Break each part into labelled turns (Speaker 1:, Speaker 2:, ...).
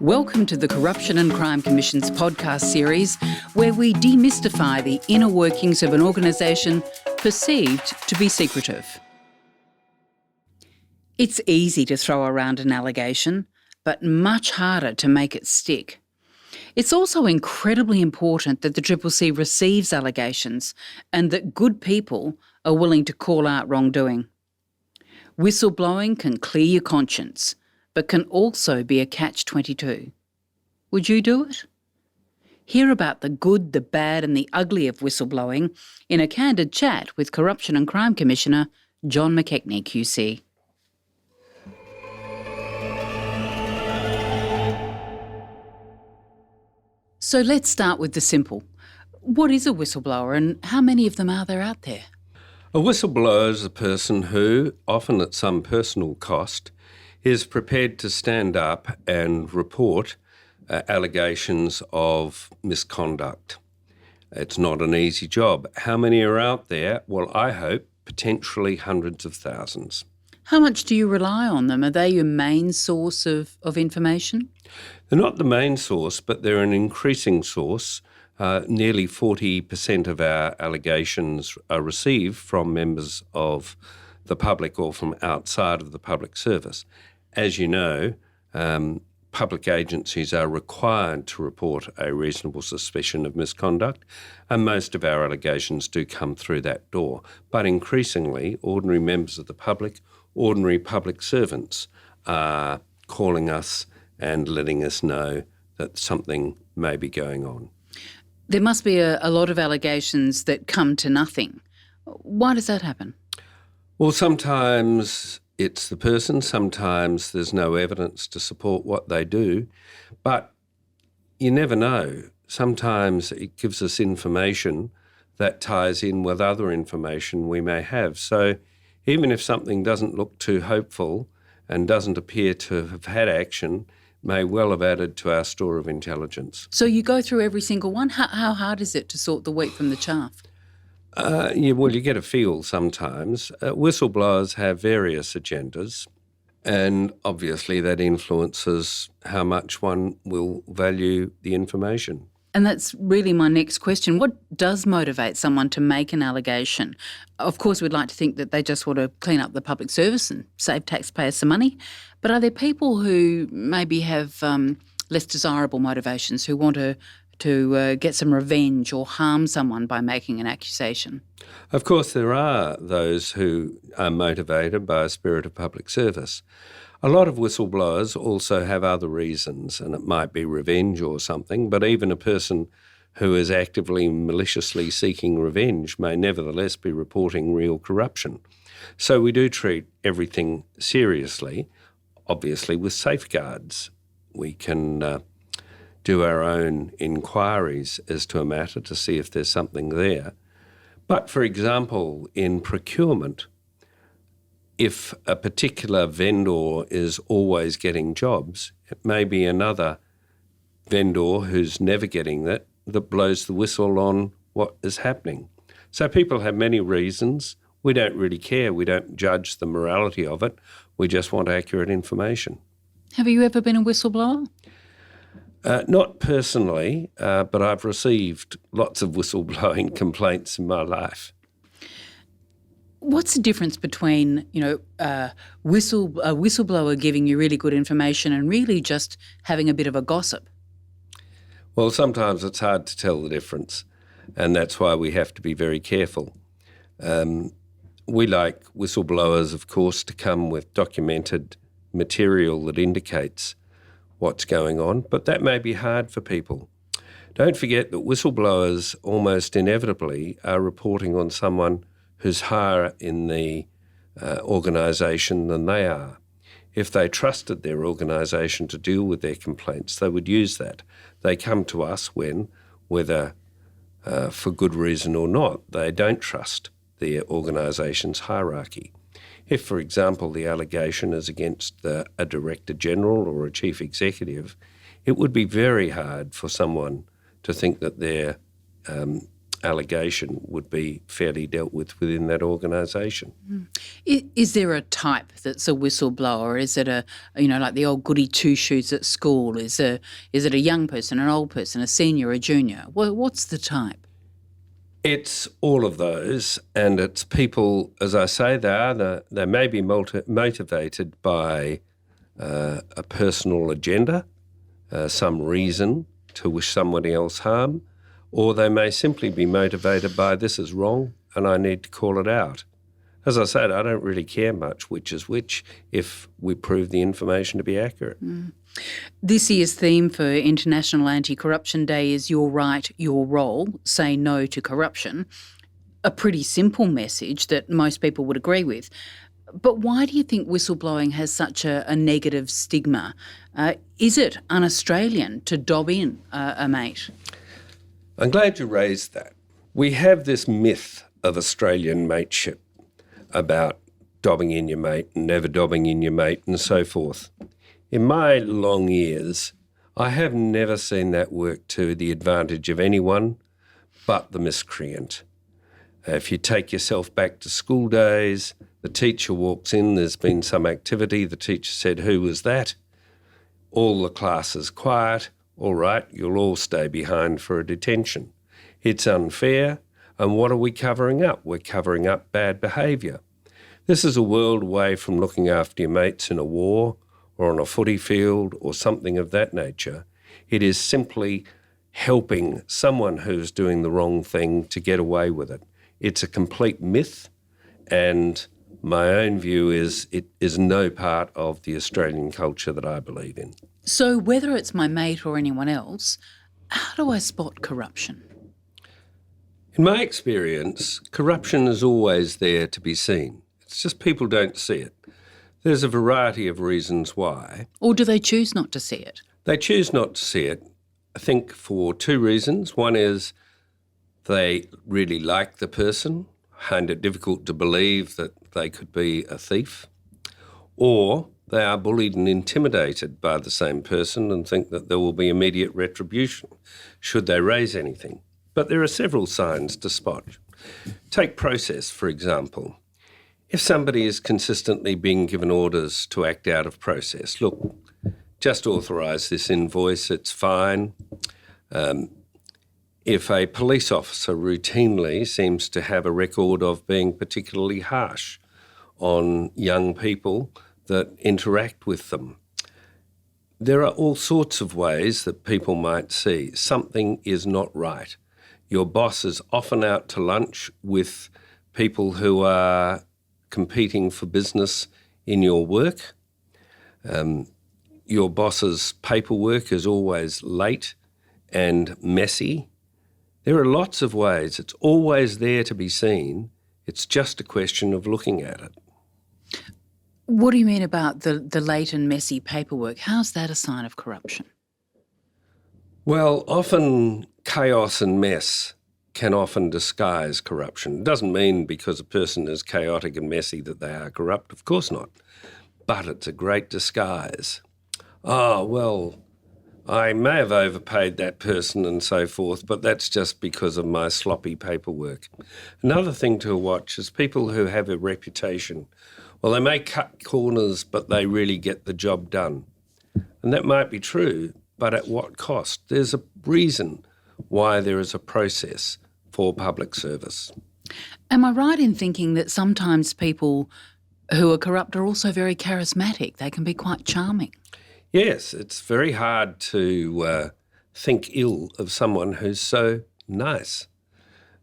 Speaker 1: Welcome to the Corruption and Crime Commission's podcast series, where we demystify the inner workings of an organisation perceived to be secretive. It's easy to throw around an allegation, but much harder to make it stick. It's also incredibly important that the CCC receives allegations and that good people are willing to call out wrongdoing. Whistleblowing can clear your conscience, but can also be a catch-22. Would you do it? Hear about the good, the bad and the ugly of whistleblowing in a candid chat with Corruption and Crime Commissioner John McKechnie QC. So let's start with the simple. What is a whistleblower and how many of them are there out there?
Speaker 2: A whistleblower is a person who, often at some personal cost, is prepared to stand up and report allegations of misconduct. It's not an easy job. How many are out there? Well, I hope potentially hundreds of thousands.
Speaker 1: How much do you rely on them? Are they your main source of information?
Speaker 2: They're not the main source, but they're an increasing source. Nearly 40% of our allegations are received from members of the public or from outside of the public service. As you know, public agencies are required to report a reasonable suspicion of misconduct, and most of our allegations do come through that door. But increasingly, ordinary members of the public, ordinary public servants are calling us and letting us know that something may be going on.
Speaker 1: There must be a lot of allegations that come to nothing. Why does that happen?
Speaker 2: Well, sometimes it's the person, sometimes there's no evidence to support what they do, but you never know. Sometimes it gives us information that ties in with other information we may have. So even if something doesn't look too hopeful and doesn't appear to have had action, may well have added to our store of intelligence.
Speaker 1: So you go through every single one? How hard is it to sort the wheat from the chaff?
Speaker 2: You get a feel sometimes. Whistleblowers have various agendas, and obviously that influences how much one will value the information.
Speaker 1: And that's really my next question. What does motivate someone to make an allegation? Of course, we'd like to think that they just want to clean up the public service and save taxpayers some money. But are there people who maybe have less desirable motivations, who want to get some revenge or harm someone by making an accusation?
Speaker 2: Of course, there are those who are motivated by a spirit of public service. A lot of whistleblowers also have other reasons, and it might be revenge or something, but even a person who is actively maliciously seeking revenge may nevertheless be reporting real corruption. So we do treat everything seriously, obviously with safeguards. We can do our own inquiries as to a matter to see if there's something there. But for example, in procurement, if a particular vendor is always getting jobs, it may be another vendor who's never getting that blows the whistle on what is happening. So people have many reasons. We don't really care. We don't judge the morality of it. We just want accurate information.
Speaker 1: Have you ever been a whistleblower?
Speaker 2: Not personally, but I've received lots of whistleblowing complaints in my life.
Speaker 1: What's the difference between, a whistleblower giving you really good information and really just having a bit of a gossip?
Speaker 2: Well, sometimes it's hard to tell the difference, and that's why we have to be very careful. We like whistleblowers, of course, to come with documented material that indicates what's going on, but that may be hard for people. Don't forget that whistleblowers almost inevitably are reporting on someone who's higher in the organisation than they are. If they trusted their organisation to deal with their complaints, they would use that. They come to us when, whether for good reason or not, they don't trust their organisation's hierarchy. If, for example, the allegation is against a Director General or a Chief Executive, it would be very hard for someone to think that their allegation would be fairly dealt with within that organisation.
Speaker 1: Is there a type that's a whistleblower? Is it like the old goody two-shoes at school? Is it a young person, an old person, a senior, a junior? What's the type?
Speaker 2: It's all of those, and it's people, as I say, they may be motivated by a personal agenda, some reason to wish somebody else harm, or they may simply be motivated by this is wrong and I need to call it out. As I said, I don't really care much which is which if we prove the information to be accurate.
Speaker 1: This year's theme for International Anti-Corruption Day is Your Right, Your Role, Say No to Corruption. A pretty simple message that most people would agree with. But why do you think whistleblowing has such a negative stigma? Is it un-Australian to dob in a mate?
Speaker 2: I'm glad you raised that. We have this myth of Australian mateship about dobbing in your mate and never dobbing in your mate and so forth. In my long years, I have never seen that work to the advantage of anyone but the miscreant. If you take yourself back to school days, the teacher walks in, there's been some activity, the teacher said, "Who was that?" All the class is quiet. All right, you'll all stay behind for a detention. It's unfair, and what are we covering up? We're covering up bad behaviour. This is a world away from looking after your mates in a war or on a footy field or something of that nature. It is simply helping someone who's doing the wrong thing to get away with it. It's a complete myth, and my own view is it is no part of the Australian culture that I believe in.
Speaker 1: So whether it's my mate or anyone else, how do I spot corruption?
Speaker 2: In my experience, corruption is always there to be seen. It's just people don't see it. There's a variety of reasons why.
Speaker 1: Or do they choose not to see it?
Speaker 2: They choose not to see it, I think, for two reasons. One is they really like the person, find it difficult to believe that they could be a thief, or they are bullied and intimidated by the same person and think that there will be immediate retribution should they raise anything. But there are several signs to spot. Take process, for example. If somebody is consistently being given orders to act out of process, look, just authorise this invoice, it's fine. If a police officer routinely seems to have a record of being particularly harsh on young people that interact with them, there are all sorts of ways that people might see something is not right. Your boss is often out to lunch with people who are competing for business in your work. Your boss's paperwork is always late and messy. There are lots of ways. It's always there to be seen. It's just a question of looking at it.
Speaker 1: What do you mean about the late and messy paperwork? How's that a sign of corruption?
Speaker 2: Well, often chaos and mess can often disguise corruption. It doesn't mean because a person is chaotic and messy that they are corrupt. Of course not. But it's a great disguise. Oh, well, I may have overpaid that person and so forth, but that's just because of my sloppy paperwork. Another thing to watch is people who have a reputation. Well, they may cut corners, but they really get the job done. And that might be true, but at what cost? There's a reason why there is a process for public service.
Speaker 1: Am I right in thinking that sometimes people who are corrupt are also very charismatic? They can be quite charming.
Speaker 2: Yes, it's very hard to think ill of someone who's so nice.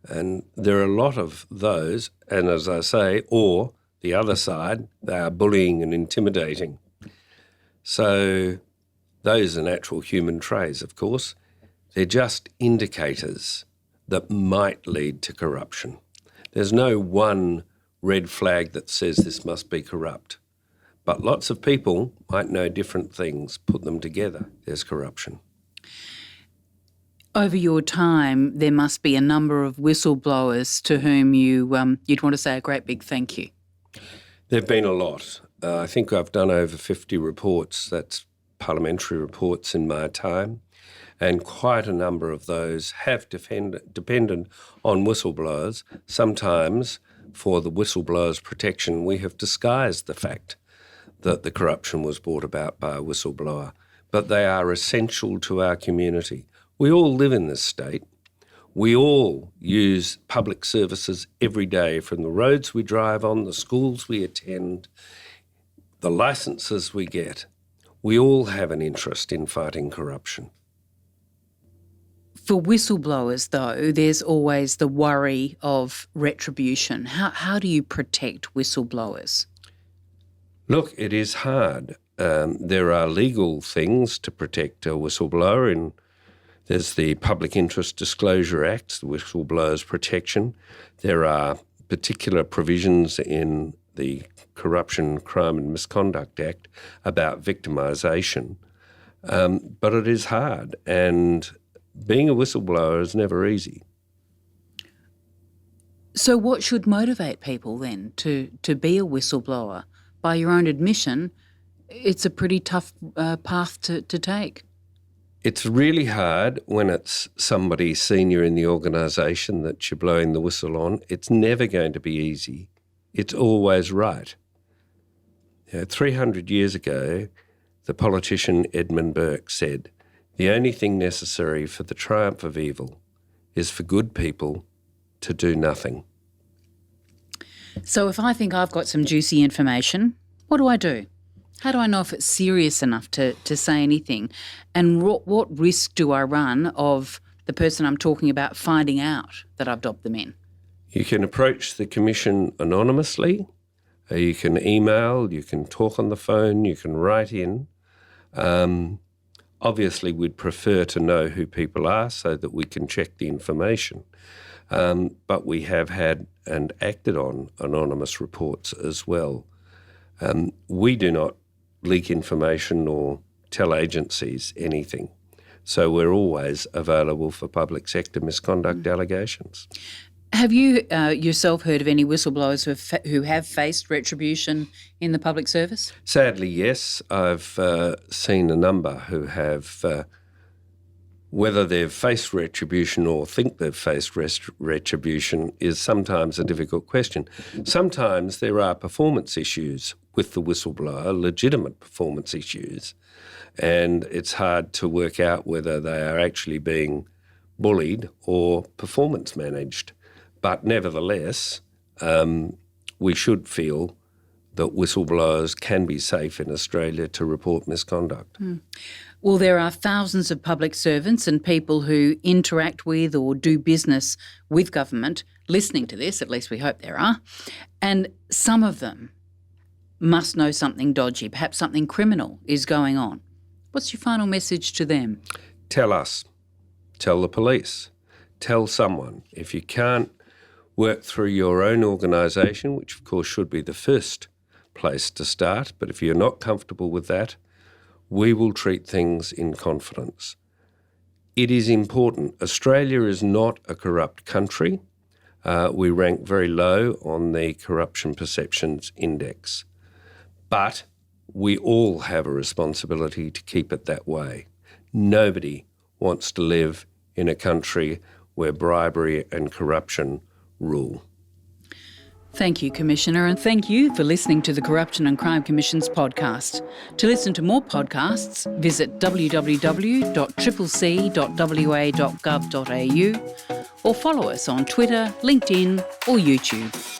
Speaker 2: And there are a lot of those, and as I say, or the other side, they are bullying and intimidating. So those are natural human traits, of course. They're just indicators that might lead to corruption. There's no one red flag that says this must be corrupt. But lots of people might know different things, put them together, there's corruption.
Speaker 1: Over your time, there must be a number of whistleblowers to whom you'd want to say a great big thank you.
Speaker 2: There have been a lot. I think I've done over 50 reports, that's parliamentary reports in my time. and quite a number of those have depended on whistleblowers. Sometimes, for the whistleblower's protection, we have disguised the fact that the corruption was brought about by a whistleblower, but they are essential to our community. We all live in this state. We all use public services every day, from the roads we drive on, the schools we attend, the licences we get. We all have an interest in fighting corruption.
Speaker 1: For whistleblowers, though, there's always the worry of retribution. How do you protect whistleblowers?
Speaker 2: Look, it is hard. There are legal things to protect a whistleblower. There's the Public Interest Disclosure Act, the Whistleblowers Protection. There are particular provisions in the Corruption, Crime and Misconduct Act about victimisation. But it is hard, and being a whistleblower is never easy.
Speaker 1: So what should motivate people then to be a whistleblower? By your own admission, it's a pretty tough path to take.
Speaker 2: It's really hard when it's somebody senior in the organisation that you're blowing the whistle on. It's never going to be easy. It's always right. 300 years ago, the politician Edmund Burke said, "The only thing necessary for the triumph of evil is for good people to do nothing."
Speaker 1: So if I think I've got some juicy information, what do I do? How do I know if it's serious enough to say anything? And what risk do I run of the person I'm talking about finding out that I've dobbed them in?
Speaker 2: You can approach the Commission anonymously. You can email, you can talk on the phone, you can write in. Obviously, we'd prefer to know who people are so that we can check the information. But we have had and acted on anonymous reports as well. We do not leak information or tell agencies anything. So we're always available for public sector misconduct allegations.
Speaker 1: Have you yourself heard of any whistleblowers who have faced retribution in the public service?
Speaker 2: Sadly, yes. I've seen a number who have, whether they've faced retribution or think they've faced retribution is sometimes a difficult question. Sometimes there are performance issues with the whistleblower, legitimate performance issues, and it's hard to work out whether they are actually being bullied or performance managed. But nevertheless, we should feel that whistleblowers can be safe in Australia to report misconduct.
Speaker 1: Well, there are thousands of public servants and people who interact with or do business with government listening to this, at least we hope there are, and some of them must know something dodgy, perhaps something criminal is going on. What's your final message to them?
Speaker 2: Tell us. Tell the police. Tell someone. If you can't work through your own organisation, which of course should be the first place to start, but if you're not comfortable with that, we will treat things in confidence. It is important. Australia is not a corrupt country. We rank very low on the Corruption Perceptions Index. But we all have a responsibility to keep it that way. Nobody wants to live in a country where bribery and corruption rule.
Speaker 1: Thank you, Commissioner, and thank you for listening to the Corruption and Crime Commission's podcast. To listen to more podcasts, visit www.cccc.wa.gov.au or follow us on Twitter, LinkedIn or YouTube.